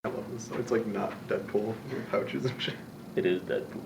I love this. It's like not Deadpool with pouches and shit. It is Deadpool.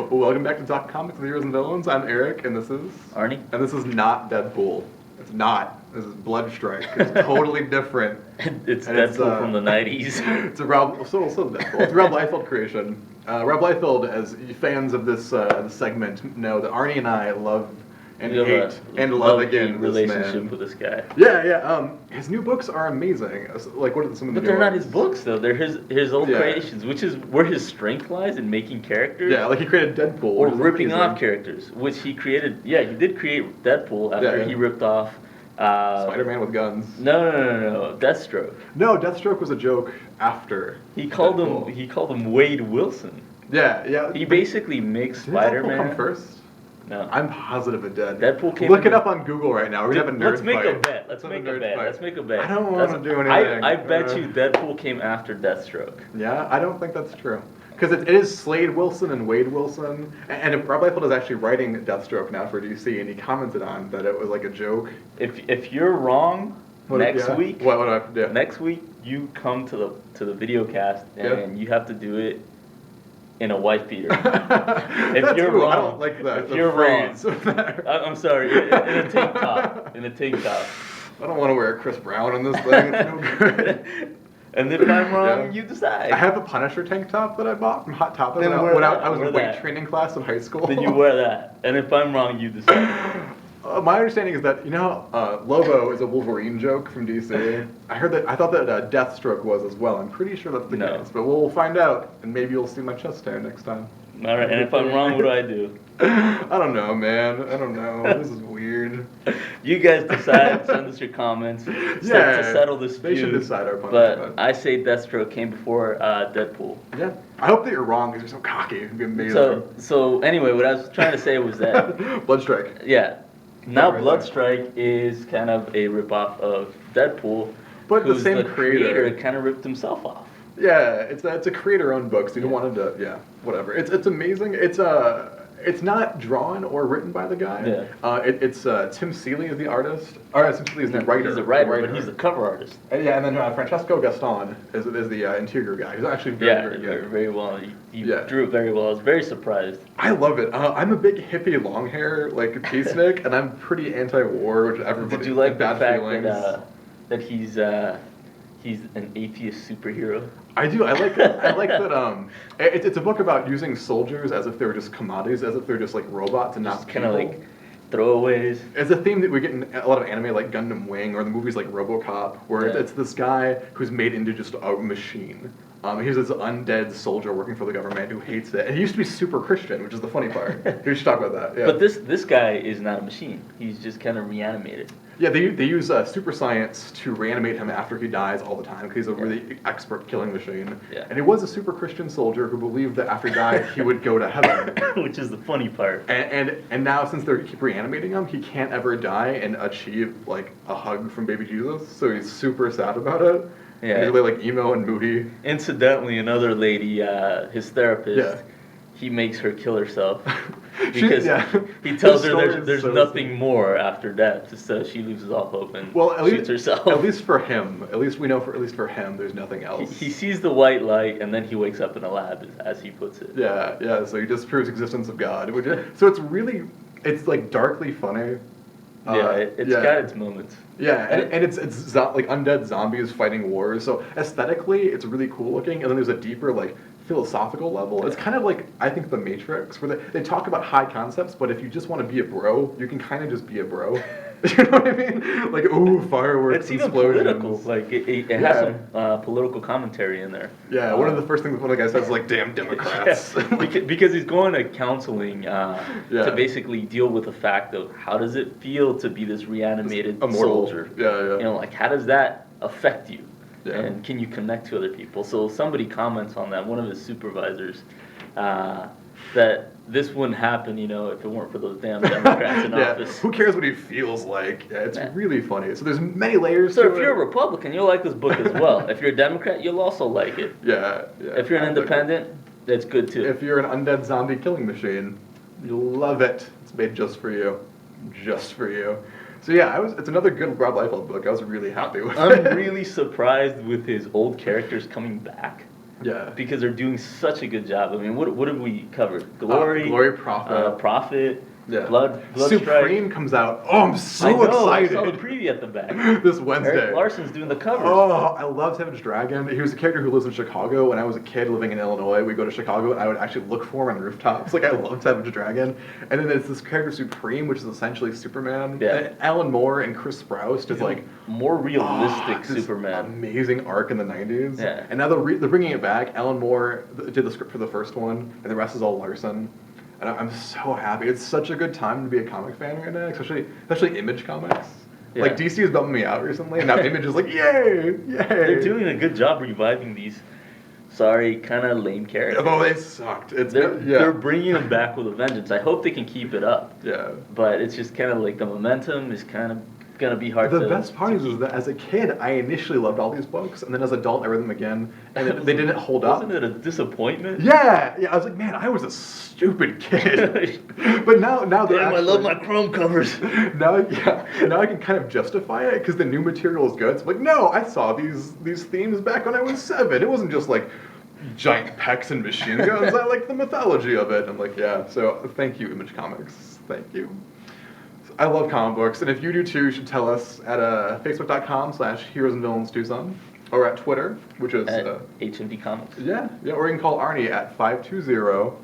Well, welcome back to Talk Comics with Heroes and Villains. I'm Eric, and this is Arnie. And this is not Deadpool. It's not. This is Bloodstrike. It's totally different. It's And Deadpool from the 90s. It's a Rob. So Deadpool. It's a Rob Liefeld creation. Rob Liefeld, as fans of this segment know, that Arnie and I love and You have hate a and love again this relationship man. with this guy. Yeah. His new books are amazing. Like, what are some of the But new they're not ones? his books though. They're his old Yeah. creations, which is where his strength lies in making characters. Yeah, like he created Deadpool. Or which is ripping amazing. off characters, which he created. Yeah, he did create Deadpool after Yeah. he ripped off. Spider-Man with guns. No. Deathstroke. No, Deathstroke was a joke after. He called Deadpool. him Wade Wilson. Yeah. He basically makes Did Deadpool Spider-Man come first? No. I'm positive it did. Deadpool came. Look it up on Google right now. We're gonna have a nerd Let's make fight. a bet. Let's make a bet. I don't want to do anything. I bet you Deadpool came after Deathstroke. Yeah, I don't think that's true. Because it is Slade Wilson and Wade Wilson, and Rob Liefeld is actually writing Deathstroke now for DC, and he commented on that it was like a joke. If you're wrong, next week what do I have to do? Next week you come to the video cast and you have to do it in a wife beater. If you're wrong, I don't like that. If you're wrong, wrong. I'm sorry, in a tank top. In a tank top. I don't want to wear Chris Brown on this thing. It's no good. And if I'm wrong, you decide. I have a Punisher tank top that I bought from Hot Topic Then when wear I was wear in weight that. training class in high school. Then you wear that. And if I'm wrong, you decide. My understanding is that Lobo is a Wolverine joke from DC. I thought that Deathstroke was as well. I'm pretty sure that's the case, but we'll find out, and maybe you'll see my chest hair next time. All right, and if I'm wrong, what do I do? I don't know, man. I don't know. This is weird. You guys decide. Send us your comments. To settle this feud. They should decide our punishment. But I say Deathstroke came before Deadpool. Yeah. I hope that you're wrong because you're so cocky. It'd be amazing. So anyway, what I was trying to say was that Bloodstrike. Yeah. Now Right Bloodstrike is kind of a ripoff of Deadpool, but the same creator kind of ripped himself off. Yeah, it's a creator-owned book, so you don't want to. Whatever. It's amazing. It's not drawn or written by the guy. Yeah. It's Tim Seeley is the artist. Or Tim Seeley is the writer. He's a writer, but he's the cover artist. And then Francesco Gaston is the interior guy. He's actually very good. Very well. He drew it very well. I was very surprised. I love it. I'm a big hippie long hair like peacenik, and I'm pretty anti-war, which everybody. Did you like the bad fact feelings. that he's an atheist superhero? I do. I like that. I like that. It's a book about using soldiers as if they were just commodities, as if they're just like robots and not kind of people. like throwaways. It's a theme that we get in a lot of anime, like Gundam Wing, or the movies like RoboCop, where it's this guy who's made into just a machine. He's this undead soldier working for the government who hates it. And he used to be super Christian, which is the funny part. We should talk about that. Yeah. But this guy is not a machine. He's just kind of reanimated. Yeah, they use super science to reanimate him after he dies all the time because he's a really expert killing machine. Yeah. And he was a super Christian soldier who believed that after he died, he would go to heaven. Which is the funny part. And now since they keep reanimating him, he can't ever die and achieve like a hug from baby Jesus. So he's super sad about it. Yeah. He's really like emo and moody. Incidentally, another lady, his therapist, he makes her kill herself because he tells her there's nothing more after death, so she loses all hope and shoots herself. At least for him, at least we know for him, there's nothing else. He sees the white light and then he wakes up in a lab, as he puts it. Yeah. So he disproves existence of God. So it's like darkly funny. It's got its moments. Yeah, and it's like undead zombies fighting wars. So aesthetically, it's really cool looking. And then there's a deeper like philosophical level. It's kind of like I think The Matrix, where they talk about high concepts, but if you just want to be a bro, you can kind of just be a bro. You know what I mean? Like, ooh, fireworks, it's even explosions. political. Like it has some political commentary in there. Yeah, one of the first things one of the guys says is like, "Damn Democrats," because he's going to counseling to basically deal with the fact of how does it feel to be this reanimated soldier. Yeah. You know, like how does that affect you? Yeah. And can you connect to other people? So somebody comments on that, one of his supervisors, that this wouldn't happen, if it weren't for those damn Democrats in office. Who cares what he feels like? Yeah, it's really funny. So there's many layers to it. So if you're a Republican, you'll like this book as well. If you're a Democrat, you'll also like it. Yeah. If you're an independent, that's good too. If you're an undead zombie killing machine, you'll love it. It's made just for you. Just for you. So yeah, it's another good Rob Liefeld book. I was really happy with it. I'm really surprised with his old characters coming back. Yeah. Because they're doing such a good job. I mean, what have we covered? Glory, Prophet. Prophet. Yeah. Bloodstrike. Supreme comes out. Oh, I'm so excited. I saw the preview at the back. This Wednesday. Eric Larson's doing the covers. Oh, I love Savage Dragon. He was a character who lives in Chicago. When I was a kid living in Illinois, we'd go to Chicago and I would actually look for him on rooftops. Like, I love Savage Dragon. And then there's this character Supreme, which is essentially Superman. Yeah. And Alan Moore and Chris Sprouse just like... More realistic Superman. Amazing arc in the 90s. Yeah. And now they're bringing it back. Alan Moore did the script for the first one, and the rest is all Larson. And I'm so happy. It's such a good time to be a comic fan right now, especially Image Comics. Yeah. Like, DC is bumming me out recently, and now Image is like, yay! They're doing a good job reviving these, kind of lame characters. Oh, they sucked. They're bringing them back with a vengeance. I hope they can keep it up. Yeah. But it's just kind of like the momentum is kind of going to be hard The best part is that as a kid, I initially loved all these books, and then as an adult, I read them again, and they didn't hold up. Wasn't it a disappointment? Yeah, I was like, man, I was a stupid kid. But now they're I love my Chrome covers. Now I can kind of justify it because the new material is good. So I'm like, no, I saw these themes back when I was 7. It wasn't just like giant pecs and machine guns. I like the mythology of it. I'm like, yeah. So thank you, Image Comics. Thank you. I love comic books, and if you do too, you should tell us at facebook.com/Heroes and Villains Tucson, or at Twitter, which is at HMD Comics. Yeah, or you can call Arnie at 520